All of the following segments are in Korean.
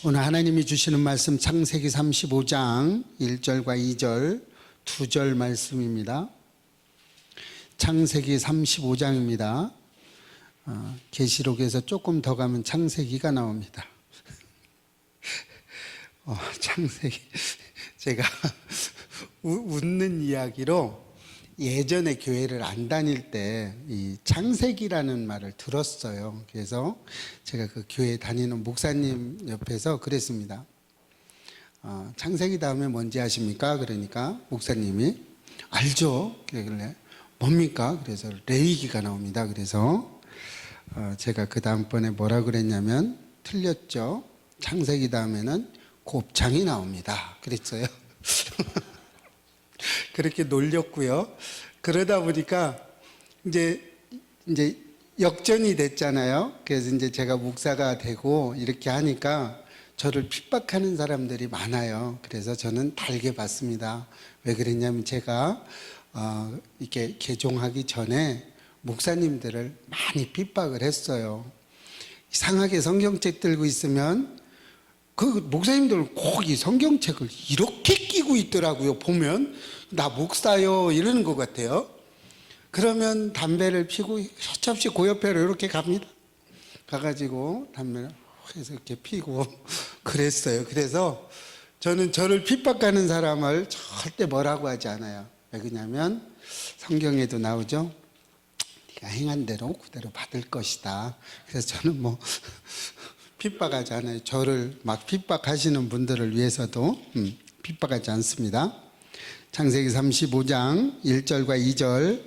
오늘 하나님이 주시는 말씀 창세기 35장 1절과 2절 2절 말씀입니다. 창세기 35장입니다. 계시록에서 조금 더 가면 창세기가 나옵니다. 창세기 제가 웃는 이야기로 예전에 교회를 안 다닐 때 이 창세기라는 말을 들었어요. 그래서 제가 그 교회 다니는 목사님 옆에서 그랬습니다. 창세기 다음에 뭔지 아십니까? 그러니까 목사님이 알죠. 그러길래 뭡니까? 그래서 레위기가 나옵니다. 그래서 제가 그 다음번에 뭐라 그랬냐면 틀렸죠. 창세기 다음에는 곱창이 나옵니다. 그랬어요. 그렇게 놀렸고요. 그러다 보니까 이제 역전이 됐잖아요. 그래서 이제 제가 목사가 되고 이렇게 하니까 저를 핍박하는 사람들이 많아요. 그래서 저는 달게 받습니다. 왜 그랬냐면 제가 이렇게 개종하기 전에 목사님들을 많이 핍박을 했어요. 이상하게 성경책 들고 있으면 그 목사님들은 꼭 이 성경책을 이렇게 끼고 있더라고요. 보면 나 목사요 이러는 것 같아요. 그러면 담배를 피고 셔없이 그 옆에로 이렇게 갑니다. 가가지고 담배를 해서 이렇게 피고 그랬어요. 그래서 저는 저를 핍박하는 사람을 절대 뭐라고 하지 않아요. 왜 그러냐면 성경에도 나오죠. 네가 행한 대로 그대로 받을 것이다. 그래서 저는 뭐 핍박하지 않아요. 저를 막 핍박하시는 분들을 위해서도 핍박하지 않습니다. 창세기 35장 1절과 2절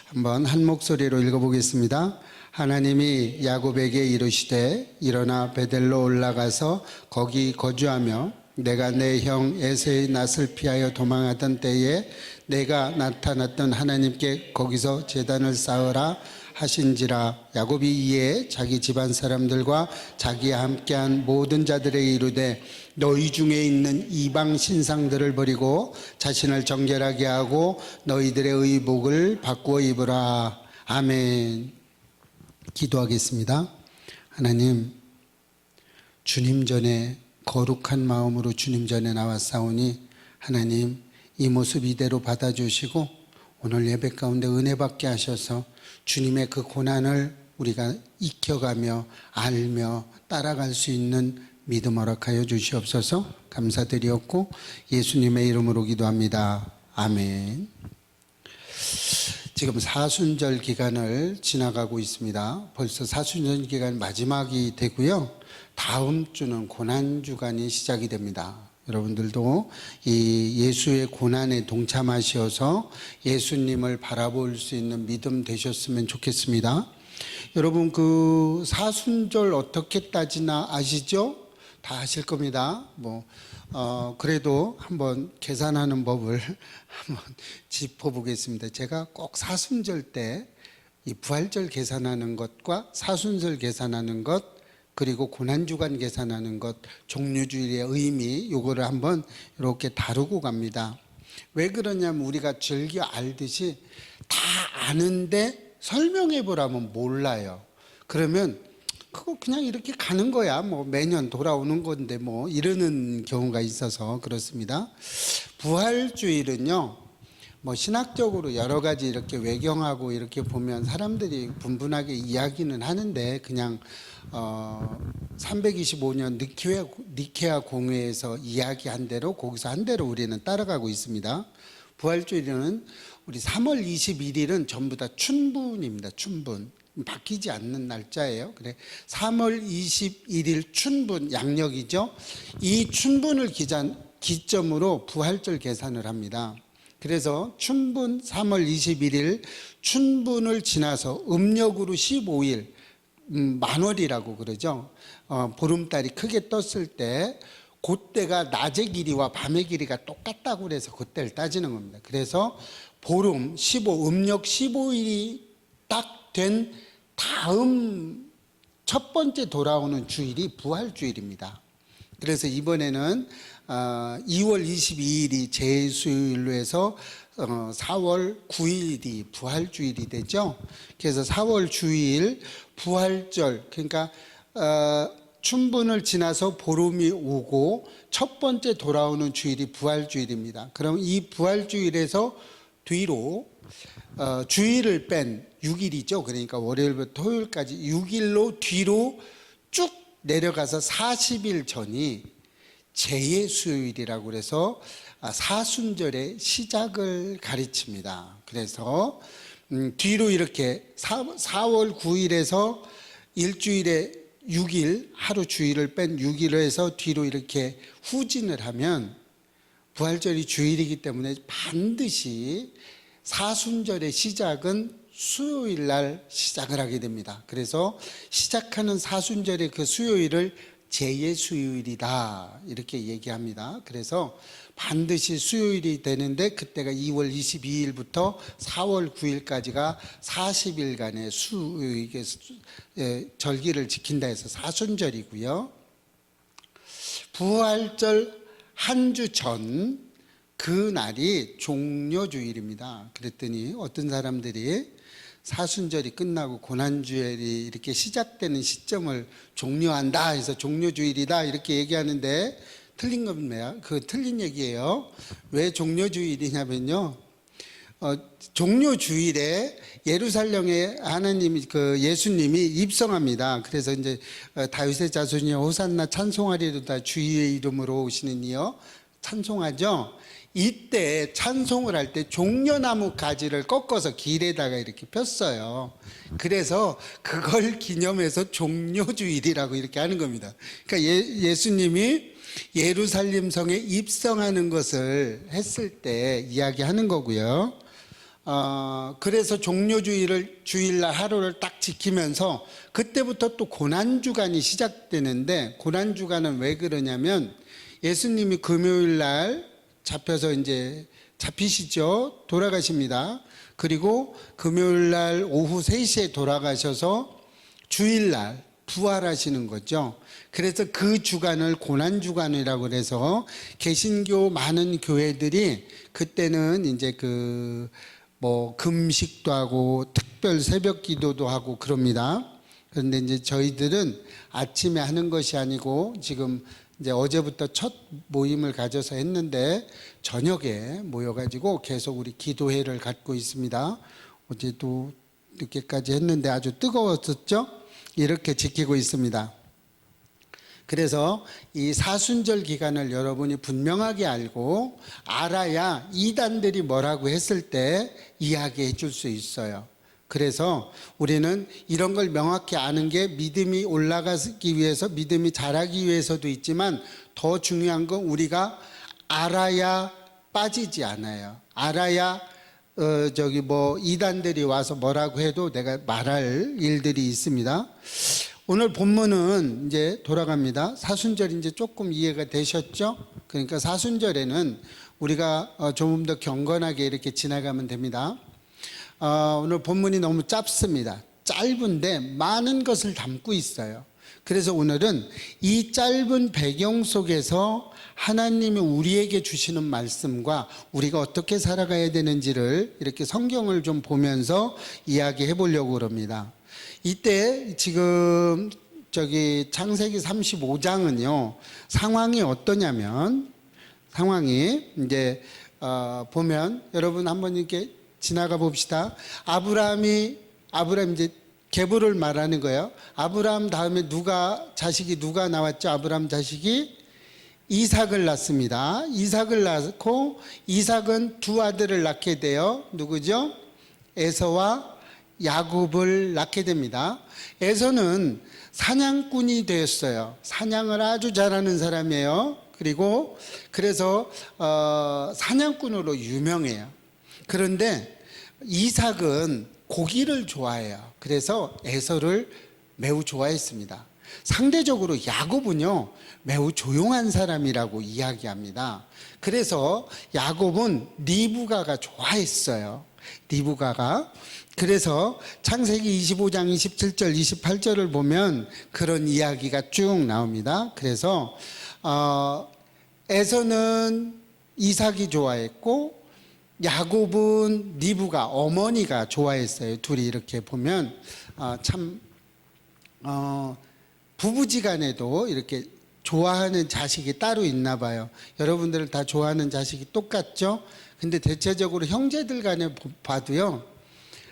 한번 한 목소리로 읽어보겠습니다. 하나님이 야곱에게 이르시되 일어나 베델로 올라가서 거기 거주하며 내가 내 형 에서의 낯을 피하여 도망하던 때에 내가 나타났던 하나님께 거기서 제단을 쌓으라 하신지라. 야곱이 이에 자기 집안 사람들과 자기와 함께한 모든 자들에게 이르되 너희 중에 있는 이방 신상들을 버리고 자신을 정결하게 하고 너희들의 의복을 바꾸어 입으라. 아멘. 기도하겠습니다. 하나님, 주님 전에 거룩한 마음으로 주님 전에 나왔사오니 하나님 이 모습 이대로 받아주시고 오늘 예배 가운데 은혜 받게 하셔서 주님의 그 고난을 우리가 익혀가며 알며 따라갈 수 있는 믿음 허락하여 주시옵소서. 감사드리옵고 예수님의 이름으로 기도합니다. 아멘. 지금 사순절 기간을 지나가고 있습니다. 벌써 사순절 기간 마지막이 되고요. 다음 주는 고난주간이 시작이 됩니다. 여러분들도 이 예수의 고난에 동참하셔서 예수님을 바라볼 수 있는 믿음 되셨으면 좋겠습니다. 여러분 그 사순절 어떻게 따지나 아시죠? 다 아실 겁니다. 그래도 한번 계산하는 법을 한번 짚어보겠습니다. 제가 꼭 사순절 때 이 부활절 계산하는 것과 사순절 계산하는 것 그리고 고난주간 계산하는 것, 종료주일의 의미 요거를 한번 이렇게 다루고 갑니다. 왜 그러냐면 우리가 즐겨 알듯이 다 아는데 설명해 보라면 몰라요. 그러면 그거 그냥 이렇게 가는 거야. 매년 돌아오는 건데 이러는 경우가 있어서 그렇습니다. 부활주일은요. 신학적으로 여러 가지 이렇게 외경하고 이렇게 보면 사람들이 분분하게 이야기는 하는데 그냥 325년 니케아 공회에서 이야기한 대로 거기서 한 대로 우리는 따라가고 있습니다. 부활주일은 우리 3월 21일은 전부 다 춘분입니다. 춘분. 바뀌지 않는 날짜예요. 그래 3월 21일 춘분 양력이죠. 이 춘분을 기점으로 부활절 계산을 합니다. 그래서 춘분 3월 21일 춘분을 지나서 음력으로 15일 만월이라고 그러죠. 보름달이 크게 떴을 때 그때가 낮의 길이와 밤의 길이가 똑같다고 그래서 그때를 따지는 겁니다. 그래서 보름 15 음력 15일이 딱 된 다음 첫 번째 돌아오는 주일이 부활주일입니다. 그래서 이번에는 2월 22일이 제수일로 해서 4월 9일이 부활주일이 되죠. 그래서 4월 주일 부활절 그러니까 춘분을 지나서 보름이 오고 첫 번째 돌아오는 주일이 부활주일입니다. 그럼 이 부활주일에서 뒤로 주일을 뺀 6일이죠. 그러니까 월요일부터 토요일까지 6일로 뒤로 쭉 내려가서 40일 전이 제예수요일이라고 그래서 사순절의 시작을 가르칩니다. 그래서 뒤로 이렇게 4월 9일에서 일주일에 6일, 하루 주일을 뺀 6일을 해서 뒤로 이렇게 후진을 하면 부활절이 주일이기 때문에 반드시 사순절의 시작은 수요일 날 시작을 하게 됩니다. 그래서 시작하는 사순절의 그 수요일을 제예수요일이다 이렇게 얘기합니다. 그래서 반드시 수요일이 되는데 그때가 2월 22일부터 4월 9일까지가 40일간의 절기를 지킨다 해서 사순절이고요. 부활절 한 주 전 그 날이 종료주일입니다. 그랬더니 어떤 사람들이 사순절이 끝나고 고난주일이 이렇게 시작되는 시점을 종료한다 해서 종료주일이다 이렇게 얘기하는데 틀린 겁니다. 그 틀린 얘기예요. 왜 종료주일이냐면요. 종료주일에 예루살렘에 하나님이 예수님이 입성합니다. 그래서 이제 다윗의 자손이 호산나 찬송하리로다 주의 이름으로 오시는 이여 찬송하죠. 이때 찬송을 할 때 종려나무 가지를 꺾어서 길에다가 이렇게 폈어요. 그래서 그걸 기념해서 종료주일이라고 이렇게 하는 겁니다. 그러니까 예수님이 예루살렘 성에 입성하는 것을 했을 때 이야기하는 거고요. 그래서 종료주일을 주일날 하루를 딱 지키면서 그때부터 또 고난주간이 시작되는데 고난주간은 왜 그러냐면 예수님이 금요일날 잡혀서 이제 잡히시죠. 돌아가십니다. 그리고 금요일날 오후 3시에 돌아가셔서 주일날 부활하시는 거죠. 그래서 그 주간을 고난주간이라고 그래서 개신교 많은 교회들이 그때는 이제 금식도 하고 특별 새벽 기도도 하고 그럽니다. 그런데 이제 저희들은 아침에 하는 것이 아니고 지금 이제 어제부터 첫 모임을 가져서 했는데 저녁에 모여가지고 계속 우리 기도회를 갖고 있습니다. 어제도 늦게까지 했는데 아주 뜨거웠었죠? 이렇게 지키고 있습니다. 그래서 이 사순절 기간을 여러분이 분명하게 알고 알아야 이단들이 뭐라고 했을 때 이야기해 줄 수 있어요. 그래서 우리는 이런 걸 명확히 아는 게 믿음이 올라가기 위해서 믿음이 자라기 위해서도 있지만 더 중요한 건 우리가 알아야 빠지지 않아요. 알아야 이단들이 와서 뭐라고 해도 내가 말할 일들이 있습니다. 오늘 본문은 이제 돌아갑니다. 사순절 이제 조금 이해가 되셨죠? 그러니까 사순절에는 우리가 조금 더 경건하게 이렇게 지나가면 됩니다. 오늘 본문이 너무 짧습니다. 짧은데 많은 것을 담고 있어요. 그래서 오늘은 이 짧은 배경 속에서 하나님이 우리에게 주시는 말씀과 우리가 어떻게 살아가야 되는지를 이렇게 성경을 좀 보면서 이야기해 보려고 그럽니다. 이때 지금 창세기 35장은요 상황이 어떠냐면 상황이 이제 보면 여러분 한번 이렇게 지나가 봅시다. 아브라함 이제 계보를 말하는 거예요. 아브라함 다음에 자식이 누가 나왔죠? 아브라함 자식이 이삭을 낳습니다. 이삭을 낳고 이삭은 두 아들을 낳게 돼요. 누구죠? 에서와 야곱을 낳게 됩니다. 에서는 사냥꾼이 되었어요. 사냥을 아주 잘하는 사람이에요. 그래서 사냥꾼으로 유명해요. 그런데 이삭은 고기를 좋아해요. 그래서 에서를 매우 좋아했습니다. 상대적으로 야곱은요 매우 조용한 사람이라고 이야기합니다. 그래서 야곱은 리브가가 좋아했어요. 리브가가. 그래서 창세기 25장 27절 28절을 보면 그런 이야기가 쭉 나옵니다. 그래서 에서는 이삭이 좋아했고 야곱은 리브가 어머니가 좋아했어요. 둘이 이렇게 보면 참 부부지간에도 이렇게 좋아하는 자식이 따로 있나 봐요. 여러분들은 다 좋아하는 자식이 똑같죠? 근데 대체적으로 형제들 간에 봐도요,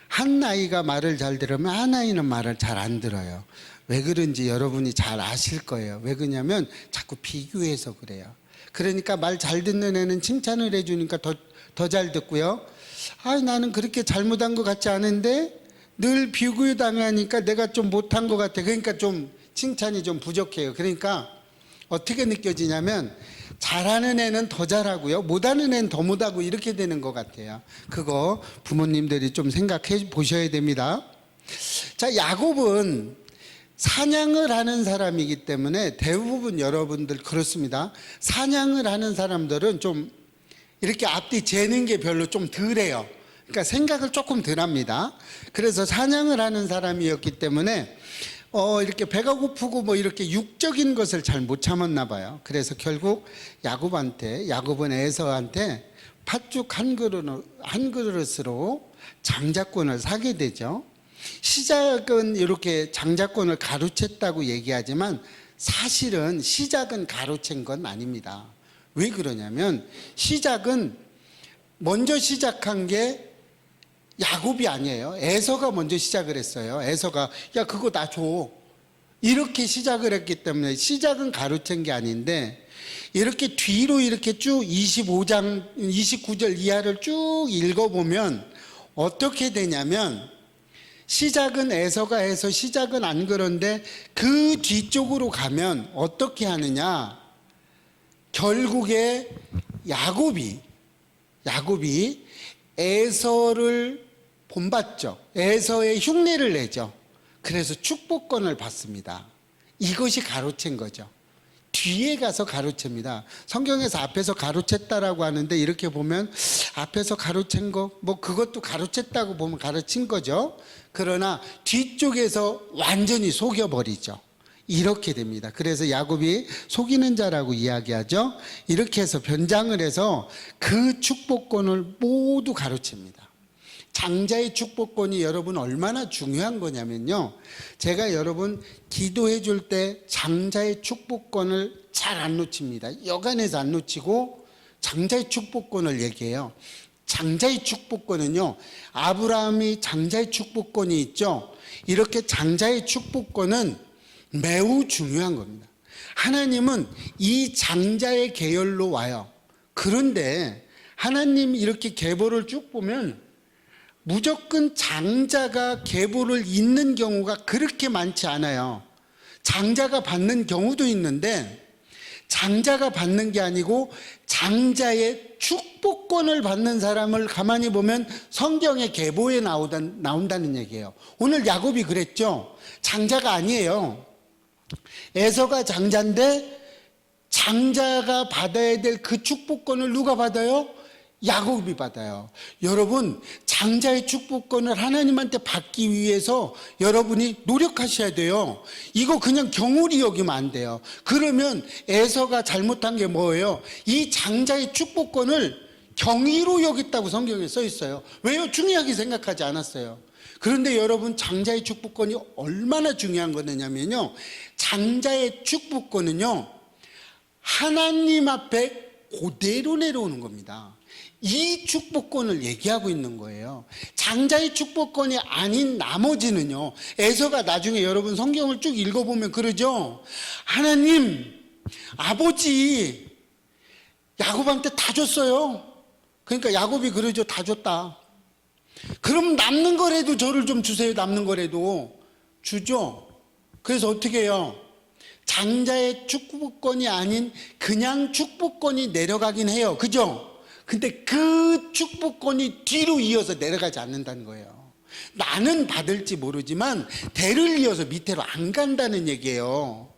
한 아이가 말을 잘 들으면 한 아이는 말을 잘 안 들어요. 왜 그런지 여러분이 잘 아실 거예요. 왜 그러냐면 자꾸 비교해서 그래요. 그러니까 말 잘 듣는 애는 칭찬을 해주니까 더 잘 듣고요. 아, 나는 그렇게 잘못한 것 같지 않은데 늘 비교당하니까 내가 좀 못한 것 같아. 그러니까 좀 칭찬이 좀 부족해요. 그러니까 어떻게 느껴지냐면 잘하는 애는 더 잘하고요, 못하는 애는 더 못하고 이렇게 되는 것 같아요. 그거 부모님들이 좀 생각해 보셔야 됩니다. 자, 야곱은 사냥을 하는 사람이기 때문에 대부분 여러분들 그렇습니다. 사냥을 하는 사람들은 좀 이렇게 앞뒤 재는 게 별로 좀 덜해요. 그러니까 생각을 조금 덜 합니다. 그래서 사냥을 하는 사람이었기 때문에 이렇게 배가 고프고 뭐 이렇게 육적인 것을 잘 못 참았나 봐요. 그래서 결국 야곱은 에서한테 팥죽 한 그릇으로 장자권을 사게 되죠. 시작은 이렇게 장자권을 가로챘다고 얘기하지만 사실은 시작은 가로챈 건 아닙니다. 왜 그러냐면 시작은 먼저 시작한 게 야곱이 아니에요. 에서가 먼저 시작을 했어요. 에서가 야 그거 나 줘, 이렇게 시작을 했기 때문에 시작은 가로챈 게 아닌데, 이렇게 뒤로 이렇게 쭉 25장 29절 이하를 쭉 읽어보면 어떻게 되냐면, 시작은 에서가 해서 시작은 안 그런데 그 뒤쪽으로 가면 어떻게 하느냐, 결국에 야곱이 에서를 본받죠. 에서의 흉내를 내죠. 그래서 축복권을 받습니다. 이것이 가로챈 거죠. 뒤에 가서 가로챕니다. 성경에서 앞에서 가로챘다라고 하는데 이렇게 보면 앞에서 가로챈 거 뭐 그것도 가로챘다고 보면 가로친 거죠. 그러나 뒤쪽에서 완전히 속여버리죠. 이렇게 됩니다. 그래서 야곱이 속이는 자라고 이야기하죠. 이렇게 해서 변장을 해서 그 축복권을 모두 가로챕니다. 장자의 축복권이 여러분 얼마나 중요한 거냐면요, 제가 여러분 기도해 줄 때 장자의 축복권을 잘 안 놓칩니다. 여간해서 안 놓치고 장자의 축복권을 얘기해요. 장자의 축복권은요, 아브라함이 장자의 축복권이 있죠. 이렇게 장자의 축복권은 매우 중요한 겁니다. 하나님은 이 장자의 계열로 와요. 그런데 하나님 이렇게 계보를 쭉 보면 무조건 장자가 계보를 잇는 경우가 그렇게 많지 않아요. 장자가 받는 경우도 있는데, 장자가 받는 게 아니고 장자의 축복권을 받는 사람을 가만히 보면 성경의 계보에 나온다는 얘기예요. 오늘 야곱이 그랬죠. 장자가 아니에요. 에서가 장자인데 장자가 받아야 될 그 축복권을 누가 받아요? 야곱이 받아요. 여러분, 장자의 축복권을 하나님한테 받기 위해서 여러분이 노력하셔야 돼요. 이거 그냥 경홀히 여기면 안 돼요. 그러면 에서가 잘못한 게 뭐예요? 이 장자의 축복권을 경위로 여겼다고 성경에 써 있어요. 왜요? 중요하게 생각하지 않았어요. 그런데 여러분, 장자의 축복권이 얼마나 중요한 거냐면요, 장자의 축복권은요 하나님 앞에 그대로 내려오는 겁니다. 이 축복권을 얘기하고 있는 거예요. 장자의 축복권이 아닌 나머지는요, 에서가 나중에 여러분 성경을 쭉 읽어보면 그러죠. 하나님, 아버지 야곱한테 다 줬어요. 그러니까 야곱이 그러죠. 다 줬다. 그럼 남는 거라도 저를 좀 주세요. 남는 거라도 주죠. 그래서 어떻게 해요? 장자의 축복권이 아닌 그냥 축복권이 내려가긴 해요. 그죠? 근데 그 축복권이 뒤로 이어서 내려가지 않는다는 거예요. 나는 받을지 모르지만 대를 이어서 밑으로 안 간다는 얘기예요.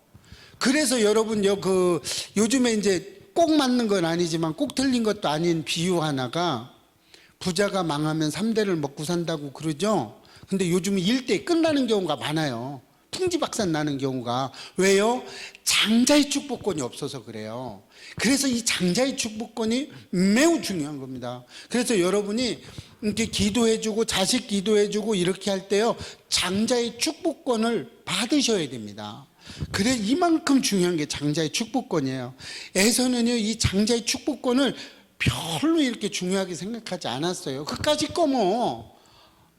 그래서 여러분 요즘에 이제 꼭 맞는 건 아니지만 꼭 틀린 것도 아닌 비유 하나가, 부자가 망하면 3대를 먹고 산다고 그러죠. 근데 요즘 일대 끝나는 경우가 많아요. 풍지박산 나는 경우가. 왜요? 장자의 축복권이 없어서 그래요. 그래서 이 장자의 축복권이 매우 중요한 겁니다. 그래서 여러분이 이렇게 기도해주고 자식 기도해주고 이렇게 할 때요, 장자의 축복권을 받으셔야 됩니다. 그래 이만큼 중요한 게 장자의 축복권이에요. 에서는요 이 장자의 축복권을 별로 이렇게 중요하게 생각하지 않았어요. 그까짓 거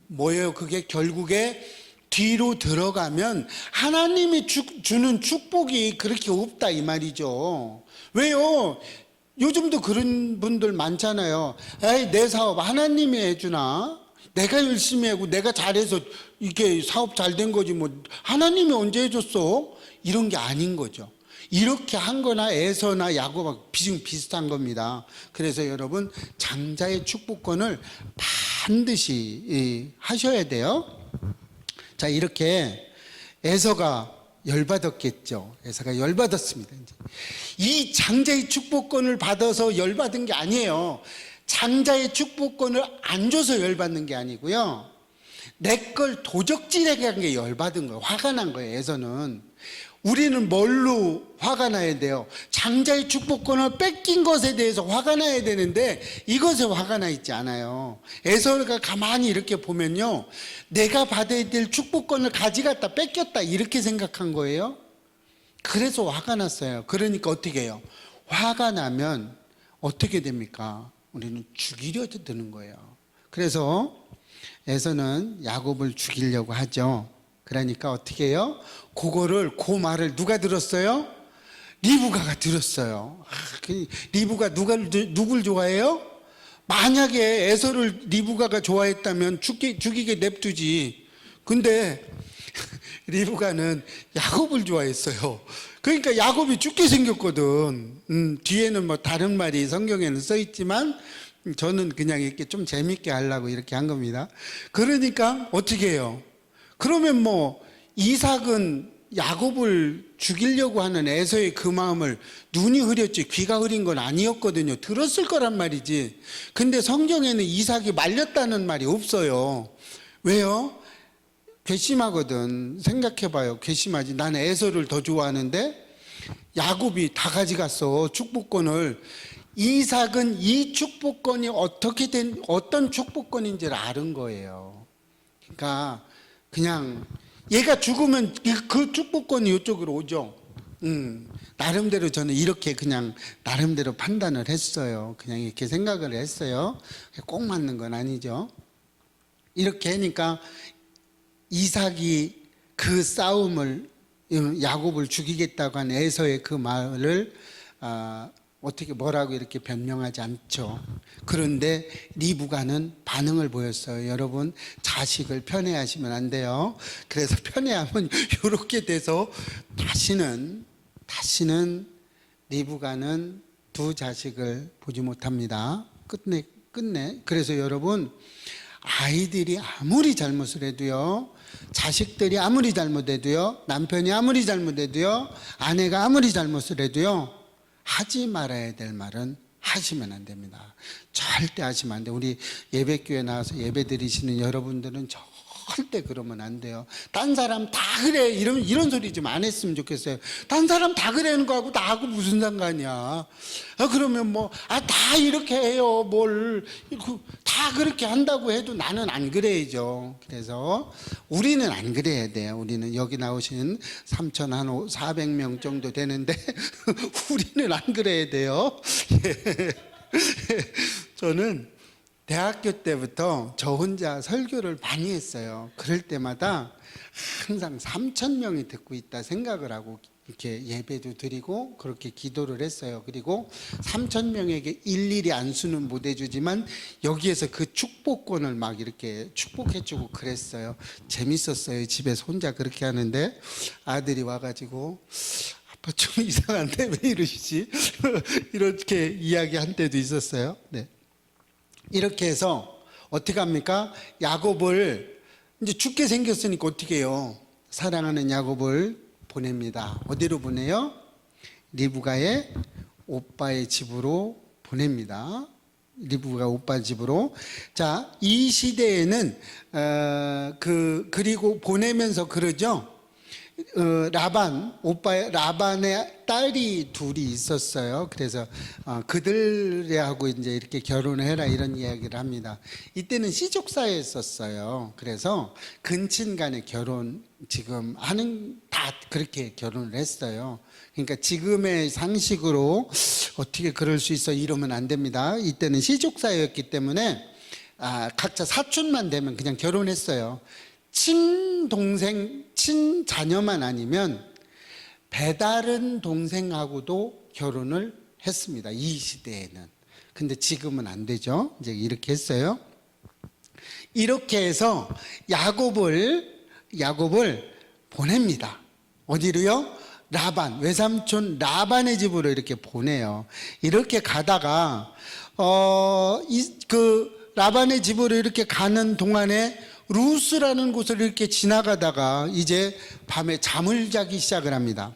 뭐예요? 그게 결국에 뒤로 들어가면 하나님이 주는 축복이 그렇게 없다 이 말이죠. 왜요? 요즘도 그런 분들 많잖아요. 에이, 내 사업 하나님이 해주나? 내가 열심히 하고 내가 잘해서 이게 사업 잘 된 거지 뭐 하나님이 언제 해줬어? 이런 게 아닌 거죠. 이렇게 한 거나 에서나 야곱하고 비슷한 겁니다. 그래서 여러분 장자의 축복권을 반드시 하셔야 돼요. 자, 이렇게 에서가 열받았겠죠. 에서가 열받았습니다. 이 장자의 축복권을 받아서 열받은 게 아니에요. 장자의 축복권을 안 줘서 열받는 게 아니고요. 내 걸 도적질하게 한 게 열받은 거예요. 화가 난 거예요. 에서는. 우리는 뭘로 화가 나야 돼요? 장자의 축복권을 뺏긴 것에 대해서 화가 나야 되는데 이것에 화가 나 있지 않아요. 에서가 가만히 이렇게 보면요, 내가 받아야 될 축복권을 가져갔다 뺏겼다 이렇게 생각한 거예요. 그래서 화가 났어요. 그러니까 어떻게 해요? 화가 나면 어떻게 됩니까? 우리는 죽이려 드는 거예요. 그래서 에서는 야곱을 죽이려고 하죠. 그러니까 어떻게 해요? 그 말을 누가 들었어요? 리브가가 들었어요. 리브가 누굴 좋아해요? 만약에 에서를 리브가가 좋아했다면 죽이게 냅두지. 근데 리브가는 야곱을 좋아했어요. 그러니까 야곱이 죽게 생겼거든. 뒤에는 뭐 다른 말이 성경에는 써 있지만 저는 그냥 이렇게 좀 재밌게 하려고 이렇게 한 겁니다. 그러니까 어떻게 해요? 그러면 뭐 이삭은 야곱을 죽이려고 하는 에서의 그 마음을 눈이 흐렸지 귀가 흐린 건 아니었거든요. 들었을 거란 말이지. 근데 성경에는 이삭이 말렸다는 말이 없어요. 왜요? 괘씸하거든. 생각해봐요. 괘씸하지. 난 에서를 더 좋아하는데 야곱이 다 가져갔어. 축복권을. 이삭은 이 축복권이 어떤 축복권인지를 아는 거예요. 그러니까 그냥 얘가 죽으면 그 축복권이 이쪽으로 오죠. 나름대로 저는 이렇게 그냥 나름대로 판단을 했어요. 그냥 이렇게 생각을 했어요. 꼭 맞는 건 아니죠. 이렇게 하니까 이삭이 그 싸움을 야곱을 죽이겠다고 한 에서의 그 말을 어떻게 뭐라고 이렇게 변명하지 않죠. 그런데 리브가는 반응을 보였어요. 여러분 자식을 편애하시면 안 돼요. 그래서 편애하면 이렇게 돼서 다시는 리브가는 두 자식을 보지 못합니다. 끝내. 그래서 여러분 아이들이 아무리 잘못을 해도요, 자식들이 아무리 잘못해도요, 남편이 아무리 잘못해도요, 아내가 아무리 잘못을 해도요, 하지 말아야 될 말은 하시면 안 됩니다. 절대 하시면 안 돼요. 우리 예배교회 나와서 예배 드리시는 여러분들은 절대 그러면 안 돼요. 딴 사람 다 그래 이런 소리 좀 안 했으면 좋겠어요. 딴 사람 다 그러는 거하고 나하고 무슨 상관이야. 그러면 다 이렇게 해요. 다 그렇게 한다고 해도 나는 안 그래야죠. 그래서 우리는 안 그래야 돼요. 우리는 여기 나오신 3,400명 정도 되는데 우리는 안 그래야 돼요. 저는 대학교 때부터 저 혼자 설교를 많이 했어요. 그럴 때마다 항상 3,000명이 듣고 있다 생각을 하고 이렇게 예배도 드리고 그렇게 기도를 했어요. 그리고 3,000명에게 일일이 안수는 못 해주지만 여기에서 그 축복권을 막 이렇게 축복해주고 그랬어요. 재밌었어요. 집에서 혼자 그렇게 하는데 아들이 와가지고 아빠 좀 이상한데 왜 이러시지? 이렇게 이야기한 때도 있었어요. 네. 이렇게 해서 어떻게 합니까? 야곱을 이제 죽게 생겼으니까 어떻게 해요? 사랑하는 야곱을 보냅니다. 어디로 보내요? 리브가의 오빠의 집으로 보냅니다. 리브가 오빠 집으로. 자, 이 시대에는 그리고 보내면서 그러죠. 라반의 딸이 둘이 있었어요. 그래서 그들하고 이제 이렇게 결혼을 해라 이런 이야기를 합니다. 이때는 시족사였었어요. 그래서 근친 간에 결혼 지금 하는 다 그렇게 결혼을 했어요. 그러니까 지금의 상식으로 어떻게 그럴 수 있어 이러면 안 됩니다. 이때는 시족사였기 때문에 각자 사촌만 되면 그냥 결혼했어요. 친동생, 친자녀만 아니면 배다른 동생하고도 결혼을 했습니다. 이 시대에는. 근데 지금은 안 되죠. 이제 이렇게 했어요. 이렇게 해서 야곱을 보냅니다. 어디로요? 라반, 외삼촌 라반의 집으로 이렇게 보내요. 이렇게 가다가 라반의 집으로 이렇게 가는 동안에 루스라는 곳을 이렇게 지나가다가 이제 밤에 잠을 자기 시작을 합니다.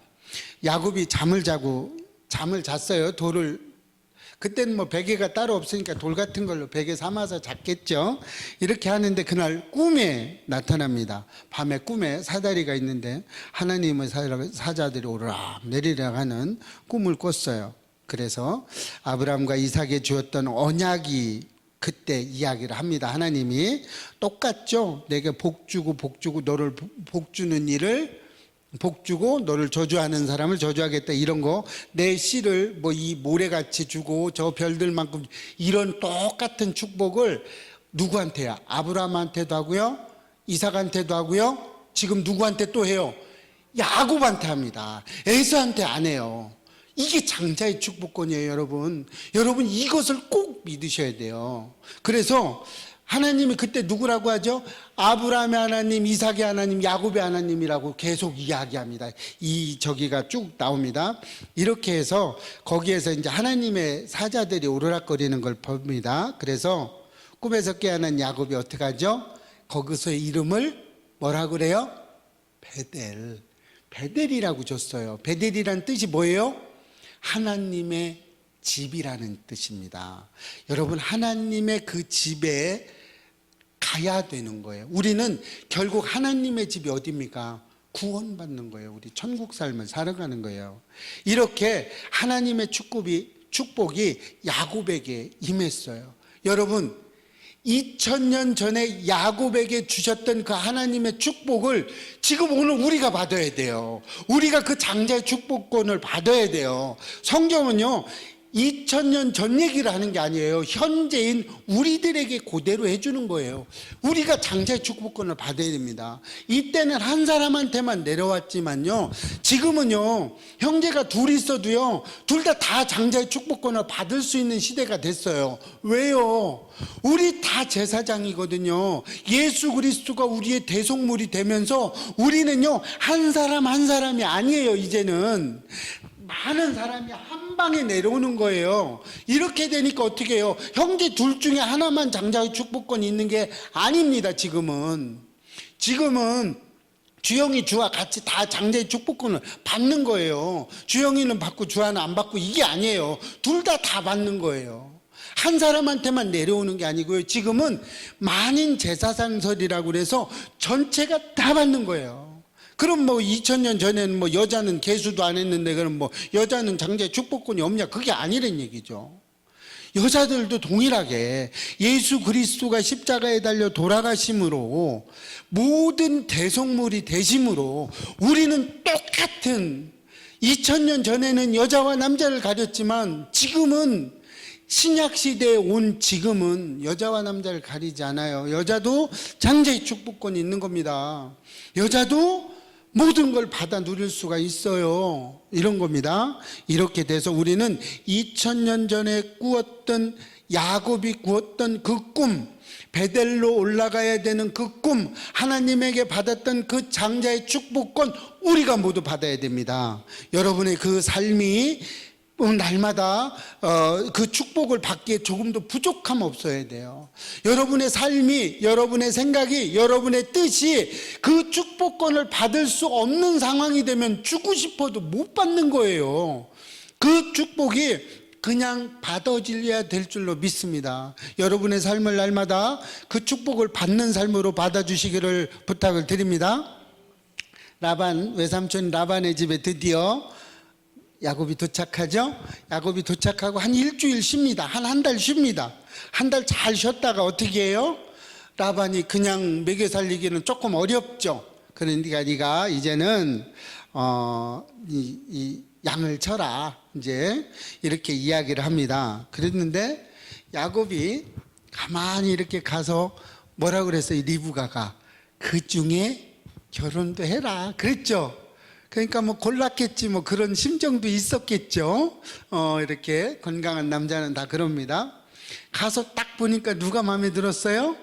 야곱이 잠을 잤어요. 그때는 뭐 베개가 따로 없으니까 돌 같은 걸로 베개 삼아서 잤겠죠. 이렇게 하는데 그날 꿈에 나타납니다. 밤에 꿈에 사다리가 있는데 하나님의 사자들이 오르락 내리락 하는 꿈을 꿨어요. 그래서 아브라함과 이삭에 주었던 언약이 그때 이야기를 합니다. 하나님이 똑같죠. 내게 복주고 너를 복주는 일을 복주고 너를 저주하는 사람을 저주하겠다 이런 거 내 씨를 뭐 이 모래같이 주고 저 별들만큼 이런 똑같은 축복을 누구한테야? 아브라함한테도 하고요, 이삭한테도 하고요, 지금 누구한테 또 해요? 야곱한테 합니다. 에서한테 안 해요. 이게 장자의 축복권이에요, 여러분. 여러분 이것을 꼭 믿으셔야 돼요. 그래서 하나님이 그때 누구라고 하죠? 아브라함의 하나님, 이삭의 하나님, 야곱의 하나님이라고 계속 이야기합니다. 저기가 쭉 나옵니다. 이렇게 해서 거기에서 이제 하나님의 사자들이 오르락거리는 걸 봅니다. 그래서 꿈에서 깨어난 야곱이 어떻게 하죠? 거기서의 이름을 뭐라고 그래요? 베델이라고 줬어요. 베델이란 뜻이 뭐예요? 하나님의 집이라는 뜻입니다. 여러분 하나님의 그 집에 가야 되는 거예요. 우리는 결국 하나님의 집이 어디입니까? 구원받는 거예요. 우리 천국 삶을 살아가는 거예요. 이렇게 하나님의 축복이 야곱에게 임했어요. 여러분 2000년 전에 야곱에게 주셨던 그 하나님의 축복을 지금 오늘 우리가 받아야 돼요. 우리가 그 장자의 축복권을 받아야 돼요. 성경은요 2000년 전 얘기를 하는 게 아니에요. 현재인 우리들에게 그대로 해주는 거예요. 우리가 장자의 축복권을 받아야 됩니다. 이때는 한 사람한테만 내려왔지만요, 지금은요 형제가 둘 있어도요 둘 다 장자의 축복권을 받을 수 있는 시대가 됐어요. 왜요? 우리 다 제사장이거든요. 예수 그리스도가 우리의 대속물이 되면서 우리는요 한 사람 한 사람이 아니에요. 이제는 많은 사람이 한 방에 내려오는 거예요. 이렇게 되니까 어떻게 해요? 형제 둘 중에 하나만 장자의 축복권이 있는 게 아닙니다. 지금은 주영이 주와 같이 다 장자의 축복권을 받는 거예요. 주영이는 받고 주아는 안 받고 이게 아니에요. 둘 다 받는 거예요. 한 사람한테만 내려오는 게 아니고요. 지금은 만인 제사장설이라고 그래서 전체가 다 받는 거예요. 그럼 뭐 2000년 전에는 뭐 여자는 계수도 안 했는데 그럼 뭐 여자는 장자의 축복권이 없냐? 그게 아니란 얘기죠. 여자들도 동일하게 예수 그리스도가 십자가에 달려 돌아가심으로 모든 대속물이 되심으로 우리는 똑같은 2000년 전에는 여자와 남자를 가렸지만 지금은 신약시대에 온 지금은 여자와 남자를 가리지 않아요. 여자도 장자의 축복권이 있는 겁니다. 여자도 모든 걸 받아 누릴 수가 있어요. 이런 겁니다. 이렇게 돼서 우리는 2000년 전에 꾸었던 야곱이 꾸었던 그 꿈, 베델로 올라가야 되는 그 꿈, 하나님에게 받았던 그 장자의 축복권 우리가 모두 받아야 됩니다. 여러분의 그 삶이 날마다 그 축복을 받기에 조금도 부족함 없어야 돼요. 여러분의 삶이, 여러분의 생각이, 여러분의 뜻이 그 축복권을 받을 수 없는 상황이 되면 주고 싶어도 못 받는 거예요. 그 축복이 그냥 받아들여야 될 줄로 믿습니다. 여러분의 삶을 날마다 그 축복을 받는 삶으로 받아주시기를 부탁을 드립니다. 라반, 외삼촌 라반의 집에 드디어 야곱이 도착하죠. 야곱이 도착하고 한 일주일 쉽니다. 한 달 쉽니다. 한 달 잘 쉬었다가 어떻게 해요? 라반이 그냥 먹여 살리기는 조금 어렵죠. 그러니까 네가 이제는 이 양을 쳐라, 이제 이렇게 이야기를 합니다. 그랬는데 야곱이 가만히 이렇게 가서 뭐라고 그랬어요? 리브가가 그 중에 결혼도 해라 그랬죠. 그러니까 뭐 골랐겠지, 뭐 그런 심정도 있었겠죠. 이렇게 건강한 남자는 다 그럽니다. 가서 딱 보니까 누가 마음에 들었어요?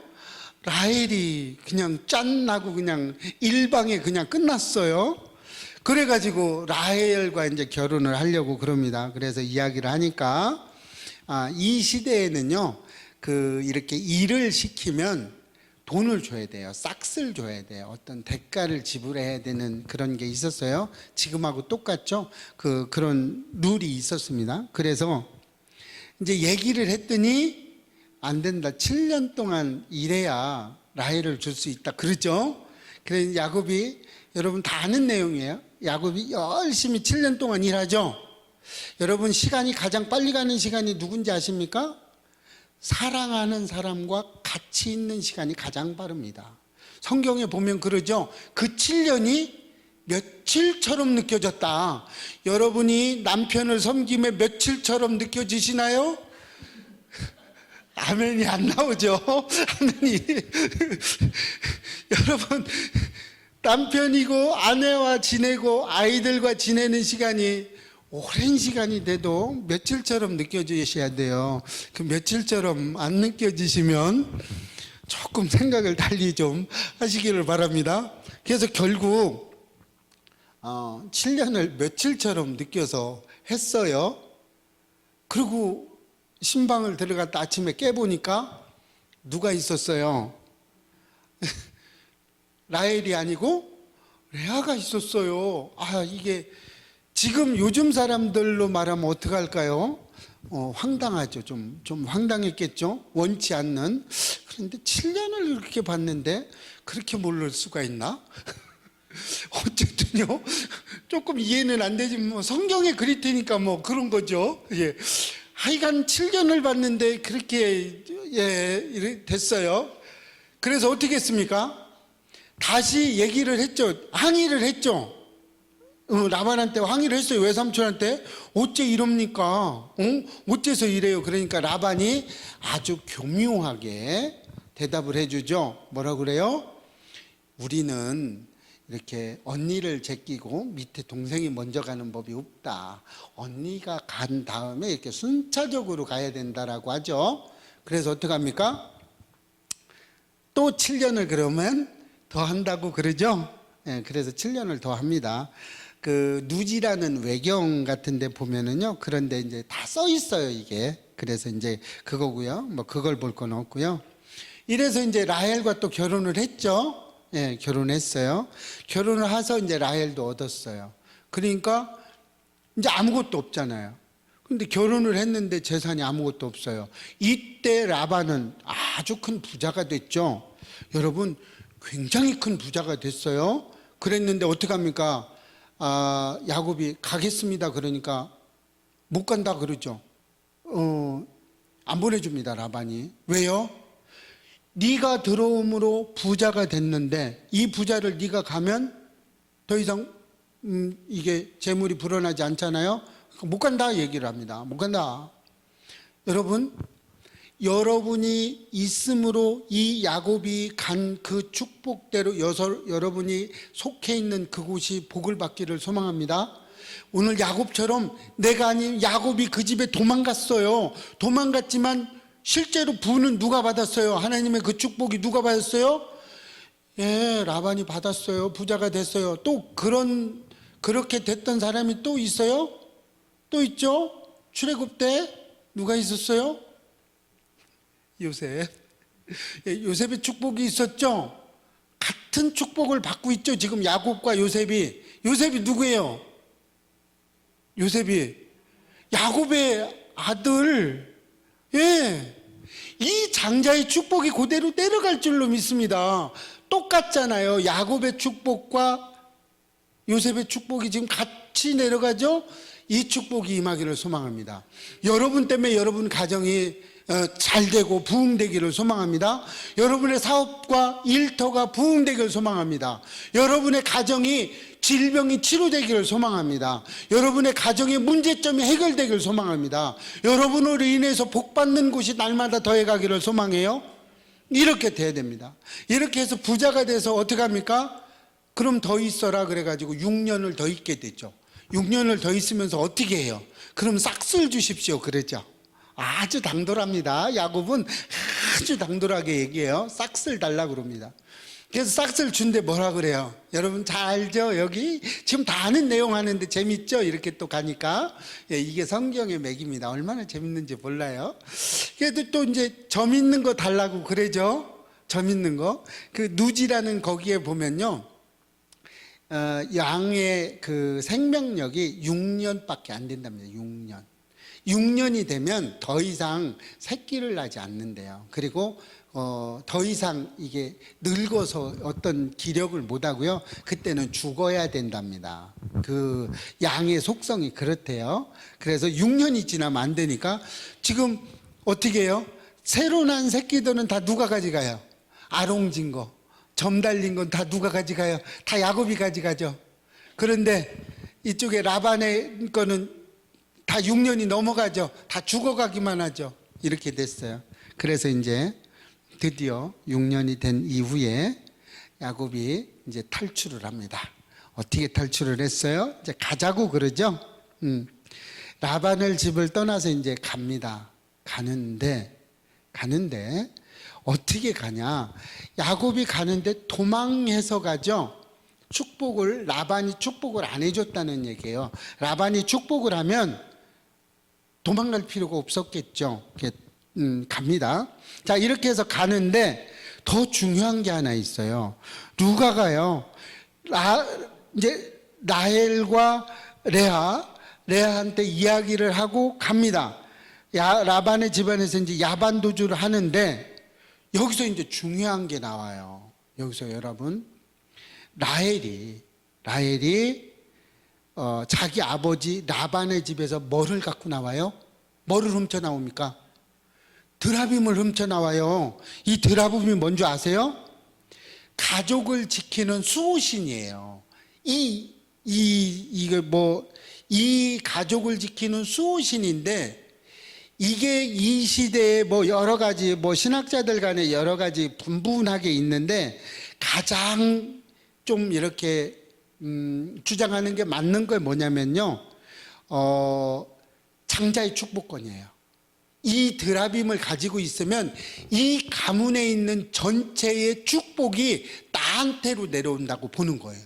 라헬이 그냥 짠나고 그냥 일방에 그냥 끝났어요. 그래가지고 라헬과 이제 결혼을 하려고 그럽니다. 그래서 이야기를 하니까 이 시대에는요, 이렇게 일을 시키면 돈을 줘야 돼요. 싹스를 줘야 돼요. 어떤 대가를 지불해야 되는 그런 게 있었어요. 지금하고 똑같죠? 그런 룰이 있었습니다. 그래서 이제 얘기를 했더니 안 된다. 7년 동안 일해야 라헬을 줄 수 있다. 그러죠? 그래서 야곱이, 여러분 다 아는 내용이에요. 야곱이 열심히 7년 동안 일하죠? 여러분 시간이 가장 빨리 가는 시간이 누군지 아십니까? 사랑하는 사람과 같이 있는 시간이 가장 빠릅니다. 성경에 보면 그러죠. 그 7년이 며칠처럼 느껴졌다. 여러분이 남편을 섬김에 며칠처럼 느껴지시나요? 아멘이 안 나오죠. 아멘이. 여러분, 남편이고 아내와 지내고 아이들과 지내는 시간이 오랜 시간이 돼도 며칠처럼 느껴지셔야 돼요. 그 며칠처럼 안 느껴지시면 조금 생각을 달리 좀 하시기를 바랍니다. 그래서 결국 7년을 며칠처럼 느껴서 했어요. 그리고 신방을 들어갔다 아침에 깨보니까 누가 있었어요? 라헬이 아니고 레아가 있었어요. 이게 지금 요즘 사람들로 말하면 어떡할까요? 황당하죠. 좀 황당했겠죠. 원치 않는. 그런데 7년을 그렇게 봤는데 그렇게 모를 수가 있나? 어쨌든요, 조금 이해는 안 되지만 뭐 성경에 그릴 테니까 뭐 그런 거죠. 예. 하여간 7년을 봤는데 그렇게 됐어요. 그래서 어떻게 했습니까? 다시 얘기를 했죠. 항의를 했죠. 라반한테 항의를 했어요. 외삼촌한테. 어째 이럽니까? 어째서 이래요? 그러니까 라반이 아주 교묘하게 대답을 해주죠. 뭐라고 그래요? 우리는 이렇게 언니를 제끼고 밑에 동생이 먼저 가는 법이 없다. 언니가 간 다음에 이렇게 순차적으로 가야 된다라고 하죠. 그래서 어떡합니까? 또 7년을 그러면 더 한다고 그러죠. 그래서 7년을 더 합니다. 누지라는 외경 같은 데 보면은요, 그런데 이제 다 써 있어요, 이게. 그래서 이제 그거고요. 뭐 그걸 볼 건 없고요. 이래서 이제 라헬과 또 결혼을 했죠. 결혼했어요. 결혼을 해서 이제 라헬도 얻었어요. 그러니까 이제 아무것도 없잖아요. 근데 결혼을 했는데 재산이 아무것도 없어요. 이때 라반은 아주 큰 부자가 됐죠. 여러분, 굉장히 큰 부자가 됐어요. 그랬는데 어떡합니까? 야곱이 가겠습니다. 그러니까 못 간다 그러죠. 안 보내줍니다, 라반이. 왜요? 네가 들어옴으로 부자가 됐는데 이 부자를 네가 가면 더 이상 이게 재물이 불어나지 않잖아요. 못 간다 얘기를 합니다. 못 간다. 여러분, 여러분이 있음으로 이 야곱이 간 그 축복대로 여러분이 속해 있는 그곳이 복을 받기를 소망합니다. 오늘 야곱처럼 내가 아닌 야곱이 그 집에 도망갔어요. 도망갔지만 실제로 부는 누가 받았어요? 하나님의 그 축복이 누가 받았어요? 라반이 받았어요. 부자가 됐어요. 또 그렇게 됐던 사람이 또 있어요? 또 있죠? 출애굽 때 누가 있었어요? 요셉. 요셉의 축복이 있었죠? 같은 축복을 받고 있죠. 지금 야곱과 요셉이. 요셉이 누구예요? 요셉이 야곱의 아들. 이 장자의 축복이 그대로 내려갈 줄로 믿습니다. 똑같잖아요. 야곱의 축복과 요셉의 축복이 지금 같이 내려가죠. 이 축복이 임하기를 소망합니다. 여러분 때문에 여러분 가정이 잘 되고 부흥되기를 소망합니다. 여러분의 사업과 일터가 부흥되기를 소망합니다. 여러분의 가정이 질병이 치료되기를 소망합니다. 여러분의 가정의 문제점이 해결되기를 소망합니다. 여러분으로 인해서 복받는 곳이 날마다 더해가기를 소망해요. 이렇게 돼야 됩니다. 이렇게 해서 부자가 돼서 어떻게 합니까? 그럼 더 있어라 그래가지고 6년을 더 있게 되죠. 6년을 더 있으면서 어떻게 해요? 그럼 싹쓸 주십시오 그러죠. 아주 당돌합니다. 야곱은 아주 당돌하게 얘기해요. 싹쓸 달라고 그럽니다. 그래서 싹쓸 준데 뭐라 그래요? 여러분 잘 알죠? 여기 지금 다 아는 내용 하는데 재밌죠? 이렇게 또 가니까 이게 성경의 맥입니다. 얼마나 재밌는지 몰라요. 그래도 또 이제 점 있는 거 달라고 그러죠? 점 있는 거. 그 누지라는 거기에 보면요. 양의 그 생명력이 6년밖에 안 된답니다. 6년. 6년이 되면 더 이상 새끼를 낳지 않는데요. 그리고 더 이상 이게 늙어서 어떤 기력을 못 하고요. 그때는 죽어야 된답니다. 그 양의 속성이 그렇대요. 그래서 6년이 지나면 안 되니까 지금 어떻게 해요? 새로 난 새끼들은 다 누가 가져가요? 아롱진 거, 점 달린 건 다 누가 가져가요? 다 야곱이 가져가죠. 그런데 이쪽에 라반의 거는 다 6년이 넘어가죠. 다 죽어가기만 하죠. 이렇게 됐어요. 그래서 이제 드디어 6년이 된 이후에 야곱이 이제 탈출을 합니다. 어떻게 탈출을 했어요? 이제 가자고 그러죠. 라반을 집을 떠나서 이제 갑니다. 가는데 어떻게 가냐? 야곱이 가는데 도망해서 가죠. 축복을 라반이 축복을 안 해줬다는 얘기예요. 라반이 축복을 하면 도망갈 필요가 없었겠죠. 갑니다. 자, 이렇게 해서 가는데 더 중요한 게 하나 있어요. 누가 가요? 이제 라헬과 레아한테 이야기를 하고 갑니다. 라반의 집안에서 이제 야반 도주를 하는데 여기서 이제 중요한 게 나와요. 여기서 여러분 라헬이 자기 아버지 라반의 집에서 뭐를 갖고 나와요? 뭐를 훔쳐 나옵니까? 드라빔을 훔쳐 나와요. 이 드라빔이 뭔지 아세요? 가족을 지키는 수호신이에요. 이 가족을 지키는 수호신인데 이게 이 시대에 여러 가지 신학자들 간에 여러 가지 분분하게 있는데 가장 좀 이렇게 주장하는 게 맞는 게 뭐냐면요. 장자의 축복권이에요. 이 드라빔을 가지고 있으면 이 가문에 있는 전체의 축복이 나한테로 내려온다고 보는 거예요.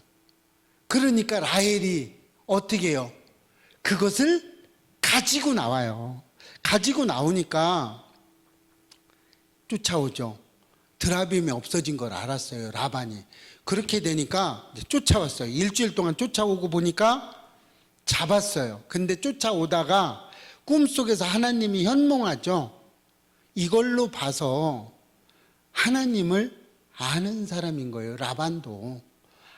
그러니까 라헬이 어떻게 해요? 그것을 가지고 나와요. 가지고 나오니까 쫓아오죠. 드라빔이 없어진 걸 알았어요, 라반이. 그렇게 되니까 쫓아왔어요. 일주일 동안 쫓아오고 보니까 잡았어요. 근데 쫓아오다가 꿈속에서 하나님이 현몽하죠. 이걸로 봐서 하나님을 아는 사람인 거예요. 라반도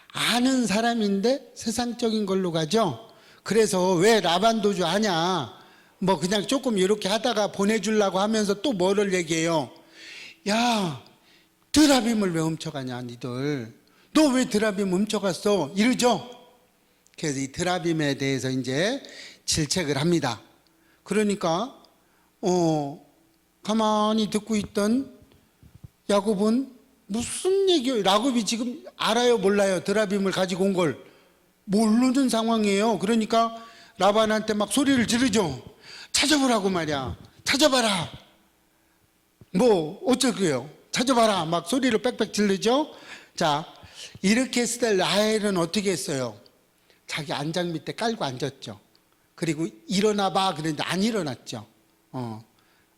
아는 사람인데 세상적인 걸로 가죠. 그래서 왜 라반 도주 하냐, 그냥 조금 이렇게 하다가 보내주려고 하면서 또 뭐를 얘기해요? 야, 드라빔을 왜 훔쳐가냐 니들, 너 왜 드라빔 훔쳐갔어? 이러죠. 그래서 이 드라빔에 대해서 이제 질책을 합니다. 그러니까 가만히 듣고 있던 야곱은 무슨 얘기예요? 야곱이 지금 알아요 몰라요? 드라빔을 가지고 온 걸 모르는 상황이에요. 그러니까 라반한테 막 소리를 지르죠. 찾아보라고 말이야. 찾아봐라. 어쩌게요? 찾아봐라. 막 소리를 빽빽 지르죠. 자, 이렇게 했을 때 라헬은 어떻게 했어요? 자기 안장 밑에 깔고 앉았죠. 그리고 일어나봐 그랬는데 안 일어났죠.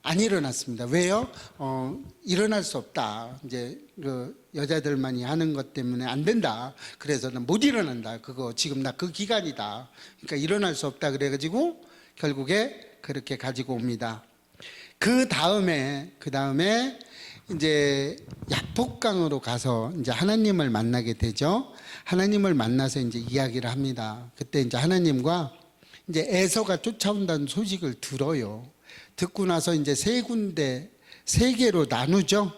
안 일어났습니다. 왜요? 일어날 수 없다. 이제 그 여자들만이 하는 것 때문에 안 된다. 그래서 난 못 일어난다. 그거 지금 나 그 기간이다. 그러니까 일어날 수 없다. 그래가지고 결국에 그렇게 가지고 옵니다. 그 다음에 이제 야복강으로 가서 이제 하나님을 만나게 되죠. 하나님을 만나서 이제 이야기를 합니다. 그때 이제 하나님과 이제 에서가 쫓아온다는 소식을 들어요. 듣고 나서 이제 세 군데, 세 개로 나누죠.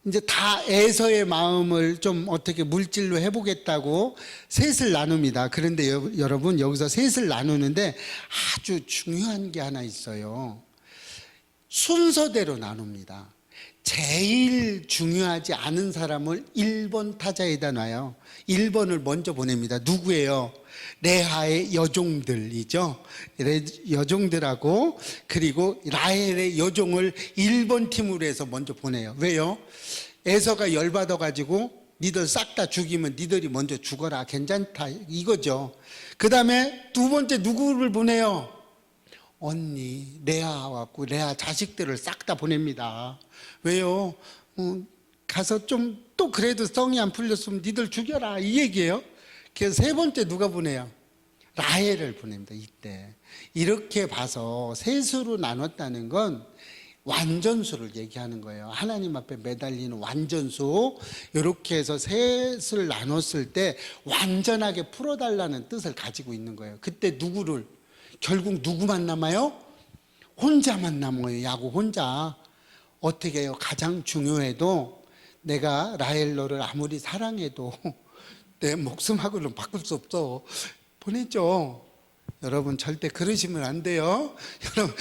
이제 다 에서의 마음을 좀 어떻게 물질로 해보겠다고 셋을 나눕니다. 그런데 여러분, 여기서 셋을 나누는데 아주 중요한 게 하나 있어요. 순서대로 나눕니다. 제일 중요하지 않은 사람을 1번 타자에다 놔요. 1번을 먼저 보냅니다. 누구예요? 레아의 여종들이죠. 여종들하고, 그리고 라헬의 여종을 1번 팀으로 해서 먼저 보내요. 왜요? 에서가 열받아가지고 니들 싹 다 죽이면 니들이 먼저 죽어라, 괜찮다, 이거죠. 그 다음에 두 번째 누구를 보내요? 언니 레아 왔고 레아 자식들을 싹 다 보냅니다. 왜요? 가서 좀 또 그래도 성이 안 풀렸으면 니들 죽여라, 이 얘기예요. 그래서 세 번째 누가 보내요? 라헬을 보냅니다. 이때 이렇게 봐서 셋으로 나눴다는 건 완전수를 얘기하는 거예요. 하나님 앞에 매달리는 완전수. 이렇게 해서 셋을 나눴을 때 완전하게 풀어달라는 뜻을 가지고 있는 거예요. 그때 누구를, 결국 누구만 남아요? 혼자만 남아요. 야곱 혼자. 어떻게 해요? 가장 중요해도 내가 라헬 너를 아무리 사랑해도 내 목숨하고는 바꿀 수 없어. 보냈죠. 여러분 절대 그러시면 안 돼요. 여러분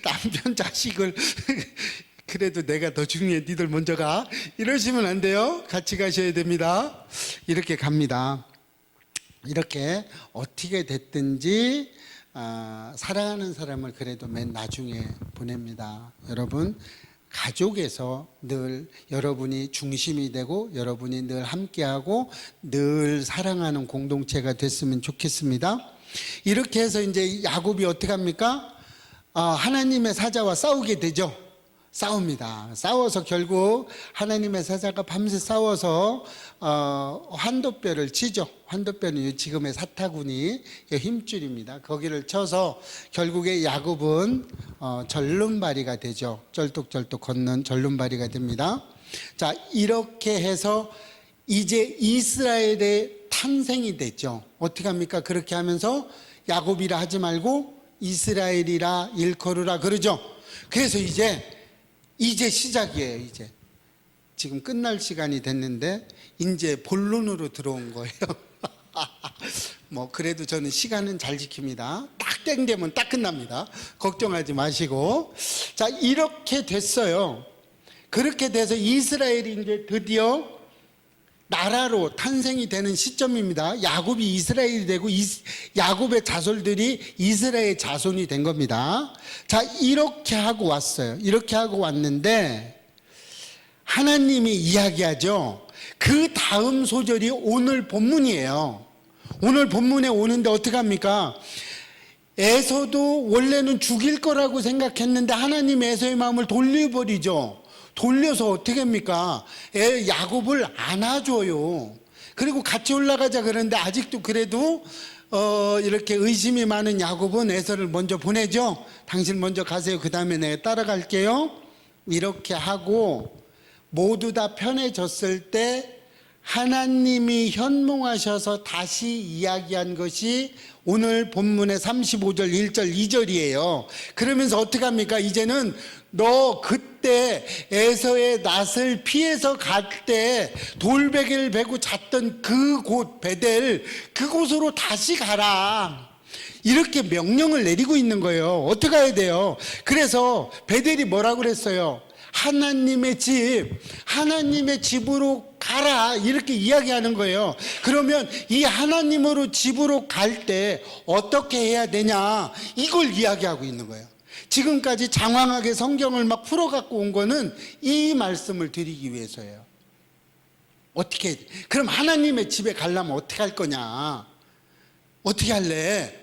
남편 자식을 그래도 내가 더 중요해, 니들 먼저 가, 이러시면 안 돼요. 같이 가셔야 됩니다. 이렇게 갑니다. 이렇게 어떻게 됐든지 사랑하는 사람을 그래도 맨 나중에 보냅니다. 여러분 가족에서 늘 여러분이 중심이 되고 여러분이 늘 함께하고 늘 사랑하는 공동체가 됐으면 좋겠습니다. 이렇게 해서 이제 야곱이 어떻게 합니까? 하나님의 사자와 싸우게 되죠. 싸웁니다. 싸워서 결국 하나님의 사자가 밤새 싸워서 환도뼈를 치죠. 환도뼈는 지금의 사타구니 힘줄입니다. 거기를 쳐서 결국에 야곱은 절름발이가 되죠. 쩔뚝쩔뚝 걷는 절름발이가 됩니다. 자, 이렇게 해서 이제 이스라엘의 탄생이 됐죠. 어떻게 합니까? 그렇게 하면서 야곱이라 하지 말고 이스라엘이라 일컬으라 그러죠. 그래서 이제 시작이에요. 이제 지금 끝날 시간이 됐는데 이제 본론으로 들어온 거예요. 뭐 그래도 저는 시간은 잘 지킵니다. 딱 땡되면 딱 끝납니다. 걱정하지 마시고. 자, 이렇게 됐어요. 그렇게 돼서 이스라엘이 이제 드디어 나라로 탄생이 되는 시점입니다. 야곱이 이스라엘이 되고 야곱의 자손들이 이스라엘 자손이 된 겁니다. 자, 이렇게 하고 왔어요. 이렇게 하고 왔는데 하나님이 이야기하죠. 그 다음 소절이 오늘 본문이에요. 오늘 본문에 오는데 어떻게 합니까? 에서도 원래는 죽일 거라고 생각했는데 하나님 에서의 마음을 돌려버리죠. 돌려서 어떻게 합니까? 야곱을 안아줘요. 그리고 같이 올라가자 그러는데 아직도 그래도 이렇게 의심이 많은 야곱은 에서를 먼저 보내죠. 당신 먼저 가세요. 그 다음에 내가 따라갈게요. 이렇게 하고 모두 다 편해졌을 때 하나님이 현몽하셔서 다시 이야기한 것이 오늘 본문의 35절, 1절, 2절이에요. 그러면서 어떻게 합니까? 이제는 너 그때 에서의 낯을 피해서 갈 때 돌베개를 베고 잤던 그곳 베델, 그곳으로 다시 가라. 이렇게 명령을 내리고 있는 거예요. 어떻게 해야 돼요? 그래서 베델이 뭐라고 그랬어요? 하나님의 집, 하나님의 집으로 가라, 이렇게 이야기하는 거예요. 그러면 이 하나님으로 집으로 갈 때 어떻게 해야 되냐, 이걸 이야기하고 있는 거예요. 지금까지 장황하게 성경을 막 풀어갖고 온 거는 이 말씀을 드리기 위해서예요. 어떻게, 그럼 하나님의 집에 가려면 어떻게 할 거냐? 어떻게 할래?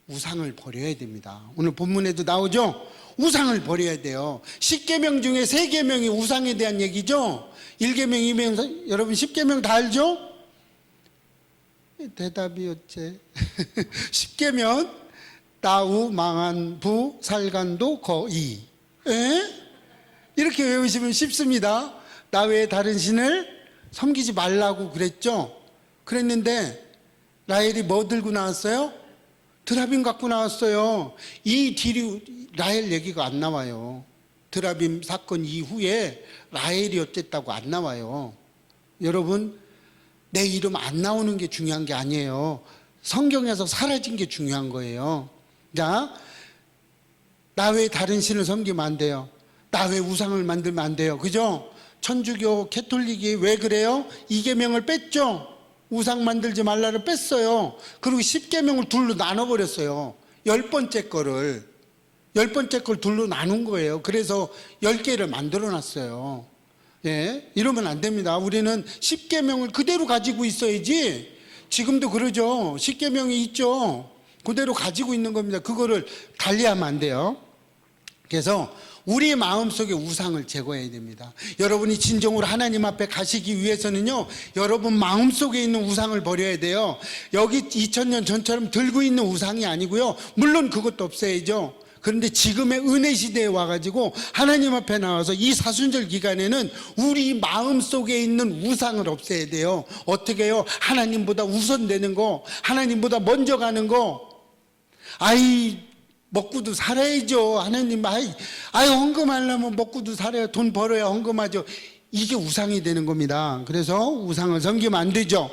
우상을 버려야 됩니다. 오늘 본문에도 나오죠? 우상을 버려야 돼요. 10계명 중에 3계명이 우상에 대한 얘기죠. 1계명, 2계명, 여러분 10계명 다 알죠? 대답이 어째? 10계명, 따우, 망한, 부, 살간도, 거의. 에? 이렇게 외우시면 쉽습니다. 나 외에 다른 신을 섬기지 말라고 그랬죠. 그랬는데 라헬이 뭐 들고 나왔어요? 드라빔 갖고 나왔어요. 이 뒤로 라헬 얘기가 안 나와요. 드라빔 사건 이후에 라헬이 어쨌다고 안 나와요. 여러분, 내 이름 안 나오는 게 중요한 게 아니에요. 성경에서 사라진 게 중요한 거예요. 자, 나 외에 다른 신을 섬기면 안 돼요. 나 외에 우상을 만들면 안 돼요. 그죠? 천주교, 캐톨릭이 왜 그래요? 2계명을 뺐죠? 우상 만들지 말라를 뺐어요. 그리고 10계명을 둘로 나눠버렸어요. 10번째 걸 둘로 나눈 거예요. 그래서 10개를 만들어 놨어요. 예, 이러면 안 됩니다. 우리는 10계명을 그대로 가지고 있어야지. 지금도 그러죠. 10계명이 있죠. 그대로 가지고 있는 겁니다. 그거를 달리하면 안 돼요. 그래서 우리 마음속에 우상을 제거해야 됩니다. 여러분이 진정으로 하나님 앞에 가시기 위해서는요, 여러분 마음속에 있는 우상을 버려야 돼요. 여기 2000년 전처럼 들고 있는 우상이 아니고요, 물론 그것도 없애야죠. 그런데 지금의 은혜 시대에 와가지고 하나님 앞에 나와서 이 사순절 기간에는 우리 마음속에 있는 우상을 없애야 돼요. 어떻게 해요? 하나님보다 우선되는 거, 하나님보다 먼저 가는 거. 먹고도 살아야죠. 하나님, 헌금하려면 먹고도 살아야, 돈 벌어야 헌금하죠. 이게 우상이 되는 겁니다. 그래서 우상을 섬기면 안 되죠.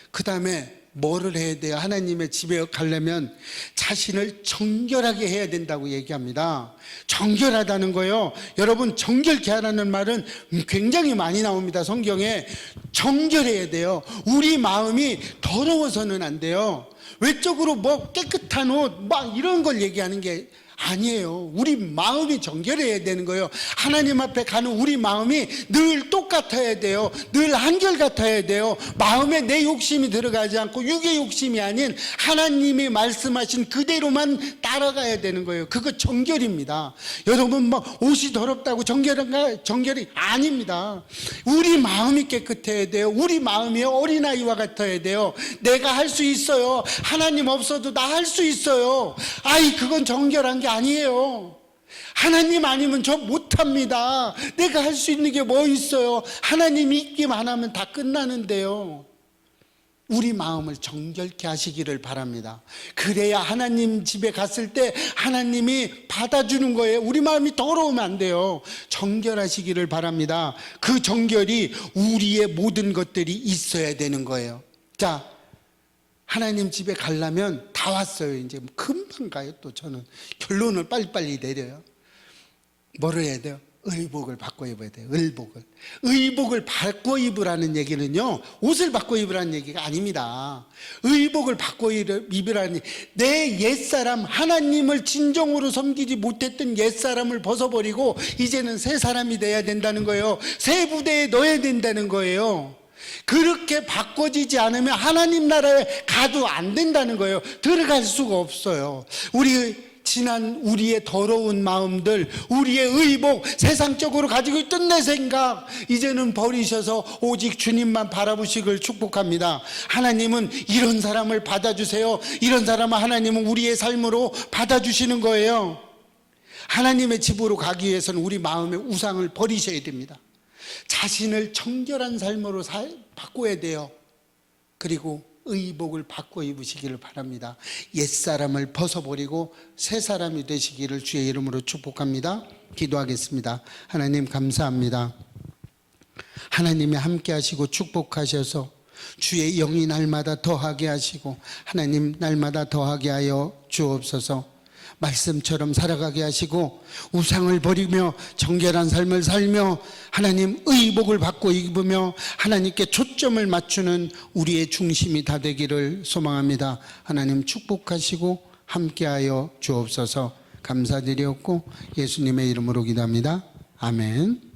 그 다음에 뭐를 해야 돼요? 하나님의 집에 가려면 자신을 정결하게 해야 된다고 얘기합니다. 정결하다는 거요. 여러분, 정결케 하라는 말은 굉장히 많이 나옵니다. 성경에. 정결해야 돼요. 우리 마음이 더러워서는 안 돼요. 외적으로 뭐 깨끗한 옷, 이런 걸 얘기하는 게 아니에요. 우리 마음이 정결해야 되는 거예요. 하나님 앞에 가는 우리 마음이 늘 똑같아야 돼요. 늘 한결같아야 돼요. 마음에 내 욕심이 들어가지 않고 육의 욕심이 아닌 하나님이 말씀하신 그대로만 따라가야 되는 거예요. 그거 정결입니다. 여러분 옷이 더럽다고 정결이 아닙니다. 우리 마음이 깨끗해야 돼요. 우리 마음이 어린아이와 같아야 돼요. 내가 할 수 있어요. 하나님 없어도 나 할 수 있어요. 그건 정결한 게 아니에요. 하나님 아니면 저 못합니다. 내가 할 수 있는 게 뭐 있어요? 하나님이 있기만 하면 다 끝나는데요. 우리 마음을 정결케 하시기를 바랍니다. 그래야 하나님 집에 갔을 때 하나님이 받아주는 거예요. 우리 마음이 더러우면 안 돼요. 정결하시기를 바랍니다. 그 정결이 우리의 모든 것들이 있어야 되는 거예요. 자, 하나님 집에 가려면 다 왔어요. 이제 금방 가요. 또 저는 결론을 빨리빨리 내려요. 뭐를 해야 돼요? 의복을 바꿔 입어야 돼요. 의복을 바꿔 입으라는 얘기는요, 옷을 바꿔 입으라는 얘기가 아닙니다. 의복을 바꿔 입으라는, 내 옛사람, 하나님을 진정으로 섬기지 못했던 옛사람을 벗어버리고 이제는 새 사람이 돼야 된다는 거예요. 새 부대에 넣어야 된다는 거예요. 그렇게 바꿔지지 않으면 하나님 나라에 가도 안 된다는 거예요. 들어갈 수가 없어요. 우리의 더러운 마음들, 우리의 의복, 세상적으로 가지고 있던 내 생각, 이제는 버리셔서 오직 주님만 바라보시길 축복합니다. 하나님은 이런 사람을 받아주세요. 이런 사람을 하나님은 우리의 삶으로 받아주시는 거예요. 하나님의 집으로 가기 위해서는 우리 마음의 우상을 버리셔야 됩니다. 자신을 정결한 삶으로 바꿔야 돼요. 그리고 의복을 바꿔 입으시기를 바랍니다. 옛사람을 벗어버리고 새 사람이 되시기를 주의 이름으로 축복합니다. 기도하겠습니다. 하나님 감사합니다. 하나님이 함께 하시고 축복하셔서 주의 영이 날마다 더하게 하시고 하나님 날마다 더하게 하여 주옵소서. 말씀처럼 살아가게 하시고 우상을 버리며 정결한 삶을 살며 하나님 의복을 받고 입으며 하나님께 초점을 맞추는 우리의 중심이 다 되기를 소망합니다. 하나님 축복하시고 함께하여 주옵소서. 감사드리옵고 예수님의 이름으로 기도합니다. 아멘.